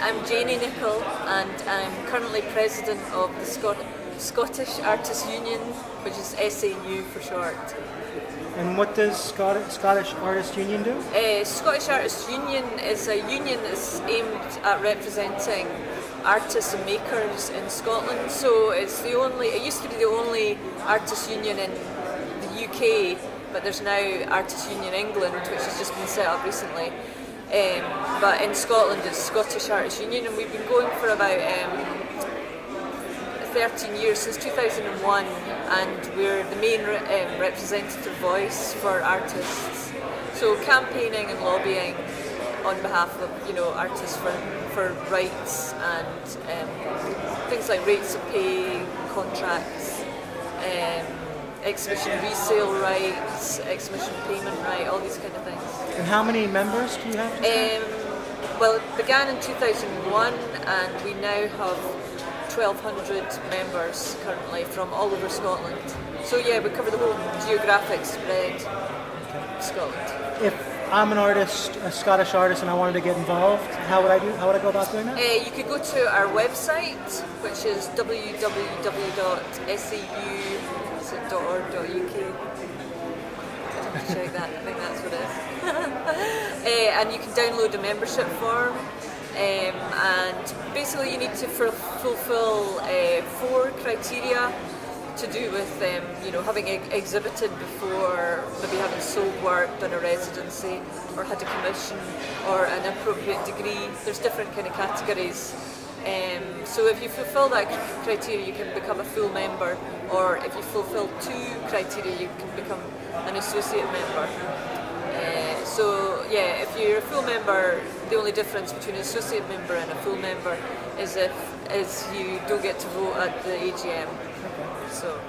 I'm Janie Nichol, and I'm currently president of the Scottish Artists Union, which is SAU for short. And what does Scottish Artists Union do? Scottish Artists Union is a union that's aimed at representing artists and makers in Scotland. So it used to be the only artists union in the UK, but there's now Artists Union England, which has just been set up recently. But in Scotland it's Scottish Artists Union, and we've been going for about 13 years, since 2001, and we're the main representative voice for artists. So campaigning and lobbying on behalf of artists for rights and things like rates of pay, contracts, exhibition resale rights, exhibition payment right, all these kind of things. And how many members do you have? Well, it began in 2001, and we now have 1,200 members currently from all over Scotland. So yeah, we cover the whole geographic spread of Scotland. If I'm an artist, a Scottish artist, and I wanted to get involved, how would I go about doing that? You could go to our website, which is www.sau.org.uk. Check that. I think that's what it is. And you can download a membership form. And basically you need to fulfill 4 criteria to do with having exhibited before, maybe having sold work, done a residency, or had a commission, or an appropriate degree. There's different kind of categories. So if you fulfill that criteria, you can become a full member, or if you fulfill 2 criteria, you can become an associate member. So yeah, if you're a full member, the only difference between an associate member and a full member is you don't get to vote at the AGM. So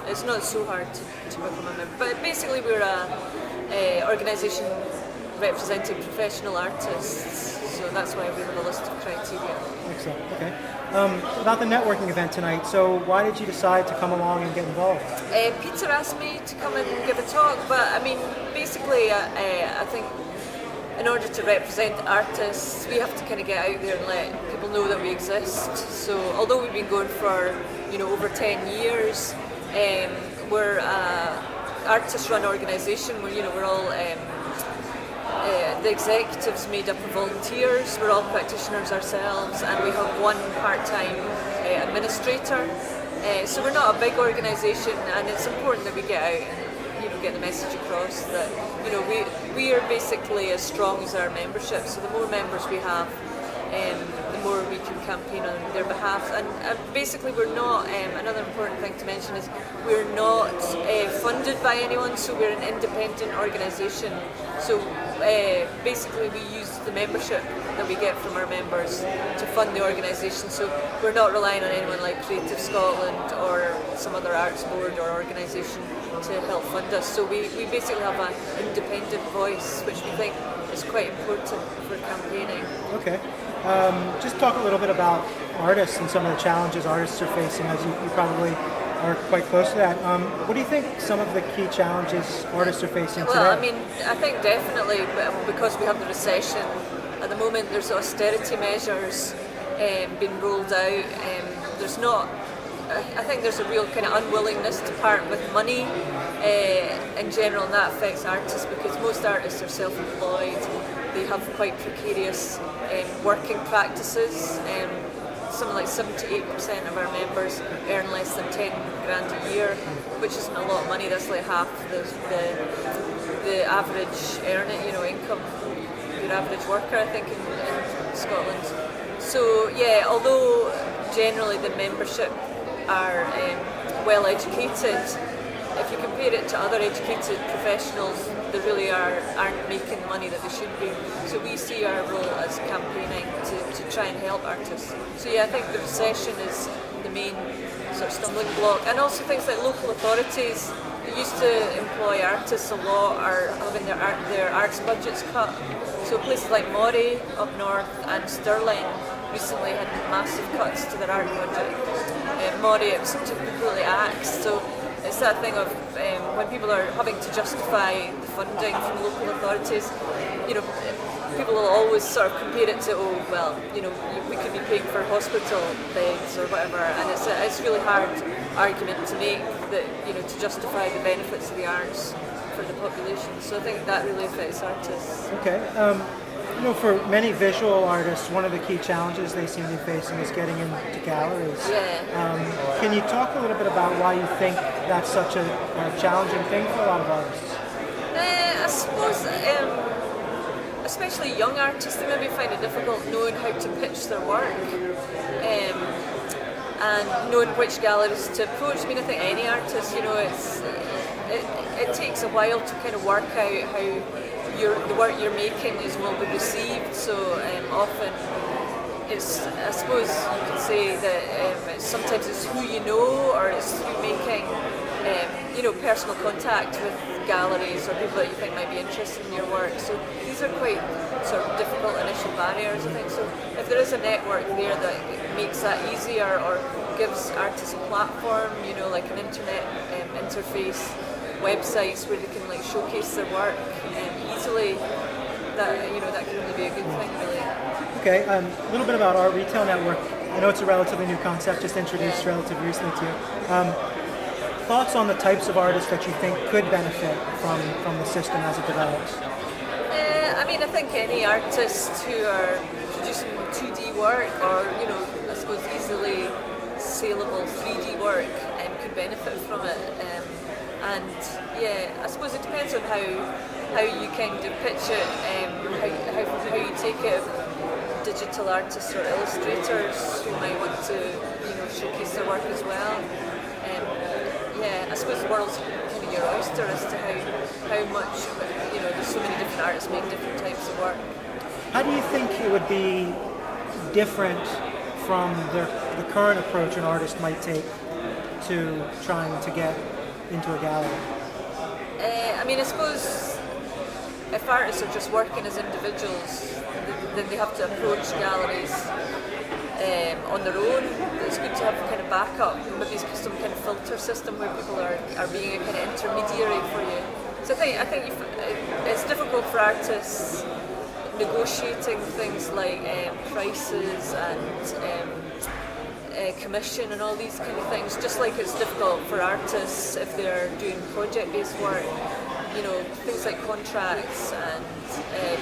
it's not so hard to become a member. But basically we're a organisation representing professional artists, so that's why we have a list of criteria. Excellent, okay. About the networking event tonight, so why did you decide to come along and get involved? Peter asked me to come and give a talk, but I mean, basically I think in order to represent artists, we have to kind of get out there and let people know that we exist. So although we've been going for over 10 years, we're an artist-run organisation. We're all the executives made up of volunteers. We're all practitioners ourselves, and we have 1 part-time administrator. So we're not a big organisation, and it's important that we get out and get the message across that we are basically as strong as our membership. So the more members we have, the more we can campaign on their behalf. And basically we're not, another important thing to mention is we're not funded by anyone, so we're an independent organisation. So basically we use the membership that we get from our members to fund the organisation. So we're not relying on anyone like Creative Scotland or some other arts board or organisation to help fund us. So we basically have an independent voice, which we think is quite important for campaigning. Okay. Just talk a little bit about artists and some of the challenges artists are facing, as you probably are quite close to that. What do you think some of the key challenges artists are facing today? Well, I mean, I think definitely because we have the recession at the moment, there's austerity measures being rolled out. I think there's a real kind of unwillingness to part with money in general, and that affects artists because most artists are self-employed. They have quite precarious working practices. Something like 78% of our members earn less than 10 grand a year, which isn't a lot of money. That's like half the average income, your average worker, I think, in Scotland. So yeah, although generally the membership are well educated, if you compare it to other educated professionals, they really aren't making money that they should be. So we see our role as campaigning to try and help artists. So yeah, I think the recession is the main sort of stumbling block. And also things like local authorities that used to employ artists a lot are having their arts budgets cut. So places like Moray up north and Stirling recently had massive cuts to their art budget. Moray, it seemed to be completely axed. So it's that thing of when people are having to justify the funding from local authorities, you know, people will always sort of compare it to, oh, well, you know, we could be paying for hospital beds or whatever, and it's a really hard argument to make that, you know, to justify the benefits of the arts for the population. So I think that really affects artists. Okay. You know, for many visual artists, one of the key challenges they seem to be facing is getting into galleries. Yeah. Can you talk a little bit about why you think that's such a challenging thing for a lot of artists? I suppose, especially young artists, they maybe find it difficult knowing how to pitch their work and knowing which galleries to approach. I mean, I think any artist, you know, it takes a while to kind of work out how the work you're making will be received. So often it's, I suppose you could say that sometimes it's who you know, or it's through making you know, personal contact with galleries or people that you think might be interested in your work. So these are quite sort of difficult initial barriers, I think. So if there is a network there that makes that easier or gives artists a platform, you know, like an internet interface, websites where they can like showcase their work easily, that, you know, that can really be a good thing, really. Okay, a little bit about Art Retail Network. I know it's a relatively new concept, just introduced relatively recently to you. Thoughts on the types of artists that you think could benefit from the system as it develops? I mean, I think any artists who are producing 2D work or, you know, I suppose easily saleable 3D work could benefit from it. And yeah, I suppose it depends on how you kind of pitch it, how you take it. Digital artists or illustrators who might want to, you know, showcase their work as well. Yeah, I suppose the world's kind of your oyster as to how much, you know, there's so many different artists make different types of work. How do you think it would be different from the current approach an artist might take to trying to get into a gallery? I mean, I suppose if artists are just working as individuals, then they have to approach galleries on their own. It's good to have kind of backup, maybe some kind of filter system where people are being a kind of intermediary for you. So I think it's difficult for artists negotiating things like prices and commission and all these kind of things, just like it's difficult for artists if they're doing project-based work, you know, things like contracts and,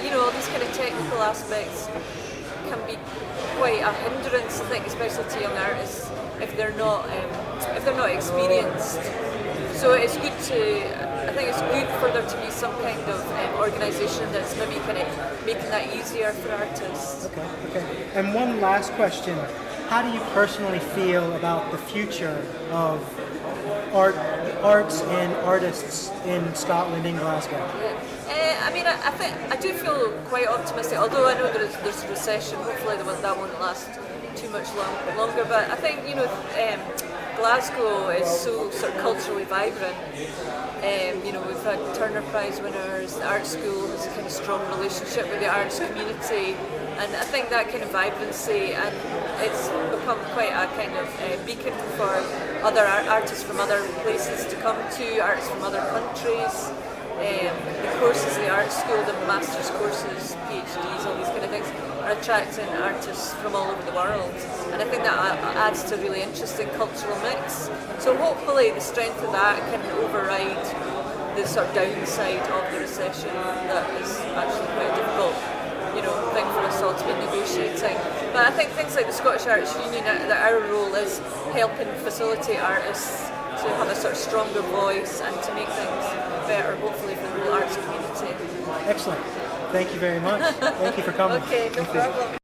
you know, all these kind of technical aspects can be quite a hindrance, I think, especially to young artists if they're not experienced. So it's good I think it's good for there to be some kind of organisation that's maybe kind of making that easier for artists. Okay. And one last question. How do you personally feel about the future of arts and artists in Scotland and Glasgow? I mean, I think I do feel quite optimistic, although I know there's a recession. Hopefully that won't last too much longer. But I think, you know, Glasgow is so sort of culturally vibrant. You know, we've had Turner Prize winners. The art school has a kind of strong relationship with the arts community, and I think that kind of vibrancy, and it's become quite a kind of beacon for other artists from other places to come to, artists from other countries. The courses, the art school, the master's courses, PhDs, all these kind of things are attracting artists from all over the world, and I think that adds to a really interesting cultural mix. So hopefully the strength of that can override the sort of downside of the recession that is actually quite a difficult, you know, thing for us all to be negotiating. But I think things like the Scottish Arts Union, that our role is helping facilitate artists to have a sort of stronger voice and to make things better, hopefully, for the whole arts community. Excellent. Thank you very much. Thank you for coming. Okay, no problem.